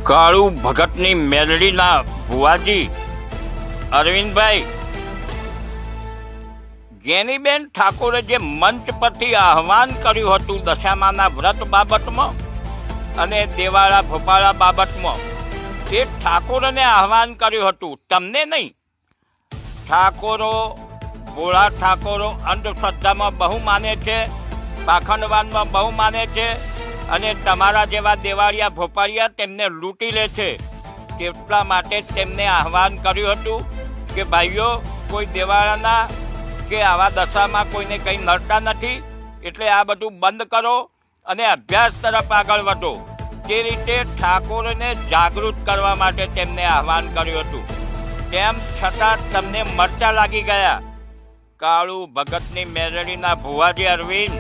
કાળુ ભગતની મેલડીના ભુવાજી અરવિંદભાઈ ગેનીબેન ઠાકોરે જે મંચ પરથી આહવાન કર્યું હતું દશામાના વ્રત બાબતમાં અને દેવાળા ભોપાળા બાબતમાં, એ ઠાકોરને આહવાન કર્યું હતું, તમને નહીં. ઠાકોરો, ભોળા ઠાકોરો અંધશ્રદ્ધામાં બહુ માને છે, પાખંડવાદમાં બહુ માને છે અને તમારા જેવા દેવાળિયા ભોપાળિયા તેમને લૂંટી લે છે. એટલા માટે તેમને આહવાન કર્યું હતું કે ભાઈઓ, કોઈ દેવાળાના કે આવા દશામાં કોઈને કંઈ નડતા નથી, એટલે આ બધું બંધ કરો અને અભ્યાસ તરફ આગળ વધો. તે રીતે ઠાકોરને જાગૃત કરવા માટે તેમને આહવાન કર્યું હતું. તેમ છતાં તમને મરચા લાગી ગયા. કાળુ ભગતની મેલડીના ભુવાજી અરવિંદ,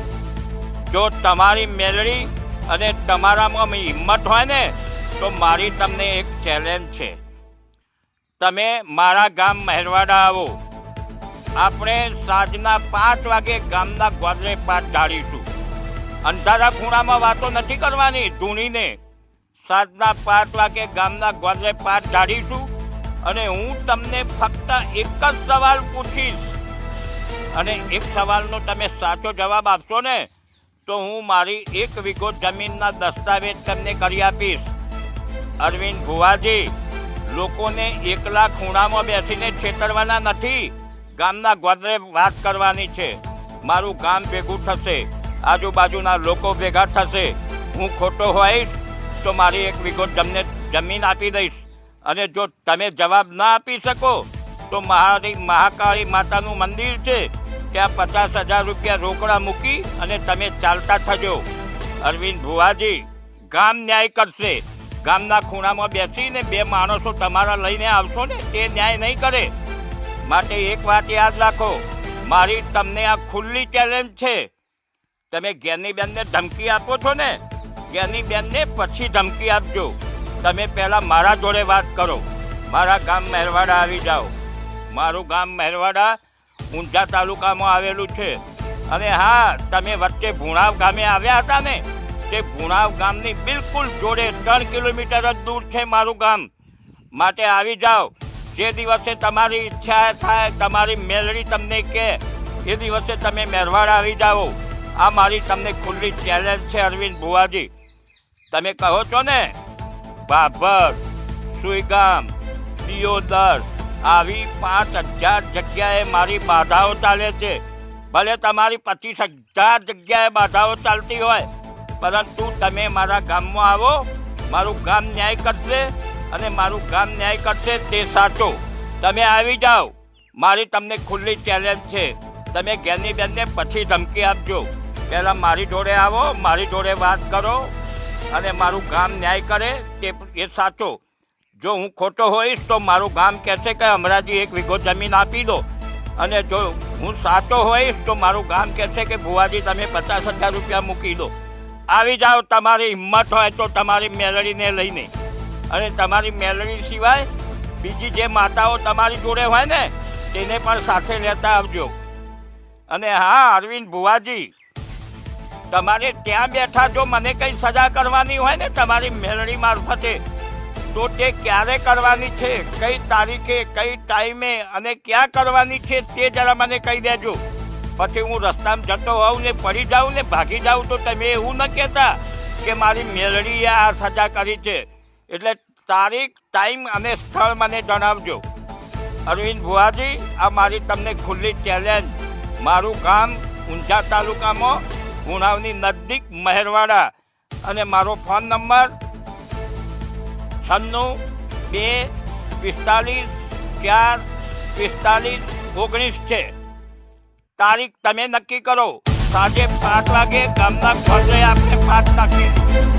જો તમારી મેલડી અને તમારામાં હિંમત હોય ને તો મારી તમને એક ચેલેન્જ છે. તમે મારા ગામ મહેરવાડા આવો. આપણે સાંજના 5 વાગે ગામના ગોદરે પાટ ઢાળીશું. અંધારા ખૂણામાં વાતો નથી કરવાની ધૂણીને. સાંજના 5 વાગે ગામના ગોદરે પાટ ઢાળીશું અને હું તમને ફક્ત એક જ સવાલ પૂછીશ અને એક સવાલનો તમે સાચો જવાબ આપશો ને તો હું મારી 1 વીઘો જમીનના દસ્તાવેજ તમને કરી આપીશ. અરવિંદ ભુવાજી, લોકોને એકલા ખૂણામાં બેસીને છેતરવાના નથી, ગામના ગોદરે વાત કરવાની છે. મારું ગામ ભેગું થશે, આજુબાજુના લોકો ભેગા થશે. હું ખોટો હોઈશ તો મારી 1 વીઘો જમીન આપી દઈશ અને જો તમે જવાબ ના આપી શકો તો મારી મહાકાળી માતાનું મંદિર છે, ત્યાં 50,000 રૂપિયા રોકડા મૂકી અને તમે ચાલતા થજો. અરવિંદ ભુવાજી, ગામ ન્યાય કરશે. ગામના ખૂણામાં બેસીને 2 માણસો તમારા લઈને આવશો ને તે ન્યાય નહીં કરે. માટે એક વાત યાદ રાખો, મારી તમને આ ખુલ્લી ચેલેન્જ છે. તમે જ્ઞાનીબેનને ધમકી આપો છો ને, જ્ઞાનીબેનને પછી ધમકી આપજો. તમે પહેલાં મારા જોડે વાત કરો. મારા ગામ મહેરવાડા આવી જાઓ. મારું ગામ મહેરવાડા ઊંઝા તાલુકામાં આવેલું છે. અને હા, તમે વચ્ચે ભુણાવ ગામે આવ્યા હતા ને, તે ભુણાવ ગામની બિલકુલ જોડે 3 કિલોમીટર જ દૂર છે મારું ગામ. માટે આવી જાઓ. જે દિવસે તમારી ઈચ્છા થાય, તમારી મેલડી તમને કહે, એ દિવસે તમે મહેરવાડા આવી જાઓ. આ મારી તમને ખુલ્લી ચેલેન્જ છે અરવિંદ ભુવાજી. તમે કહો છો ને બાબર, સુઈગામ, દિયોદર, આવી 5,000 જગ્યાએ મારી બાધાઓ ચાલે છે. ભલે તમારી 25,000 જગ્યાએ બાધાઓ ચાલતી હોય, પરંતુ તમે મારા ગામમાં આવો. મારું ગામ ન્યાય કરશે અને મારું ગામ ન્યાય કરશે તે સાચો. તમે આવી જાઓ. મારી તમને ખુલ્લી ચેલેન્જ છે. તમે જ્ઞાનીબેનને પછી ધમકી આપજો. પહેલાં મારી જોડે આવો, મારી જોડે વાત કરો અને મારું ગામ ન્યાય કરે તે એ સાચો. જો હું ખોટો હોઈશ તો મારું ગામ કહેશે કે અમરાજી 1 વીઘો જમીન આપી દો, અને જો હું સાચો હોઈશ તો મારું ગામ કહેશે કે ભુવાજી તમે 50,000 રૂપિયા મૂકી દો. આવી જાઓ તમારી હિંમત હોય તો તમારી મેલડીને લઈને. અને તમારી મેલડી સિવાય બીજી જે માતાઓ તમારી જોડે હોય ને તેને પણ સાથે લેતા આવજો. અને હા અરવિંદ ભુવાજી, તમારે ત્યાં બેઠા જો મને કંઈ સજા કરવાની હોય ને તમારી મેલડી મારફતે, તો તે ક્યારે કરવાની છે, કઈ તારીખે, કઈ ટાઈમે અને ક્યાં કરવાની છે તે જરા મને કહી દેજો. પછી હું રસ્તામાં જતો હોઉં ને પડી જાઉં ને ભાગી જાઉં તો તમે એવું ન કહેતા કે મારી મેલડીએ આ સજા કરી છે. એટલે તારીખ, ટાઈમ અને સ્થળ મને જણાવજો. અરવિંદ ભુવાજી, આ મારી તમને ખુલ્લી ચેલેન્જ. મારું ગામ ઊંઝા તાલુકામાં ગુણાવની નજીક મહેરવાડા અને મારો ફોન નંબર 96-2-45-4-45-19 છે. તારીખ તમે નક્કી કરો. સાંજે 5 વાગે ગામના ગોદરે આપણે પાટ નાખીશું.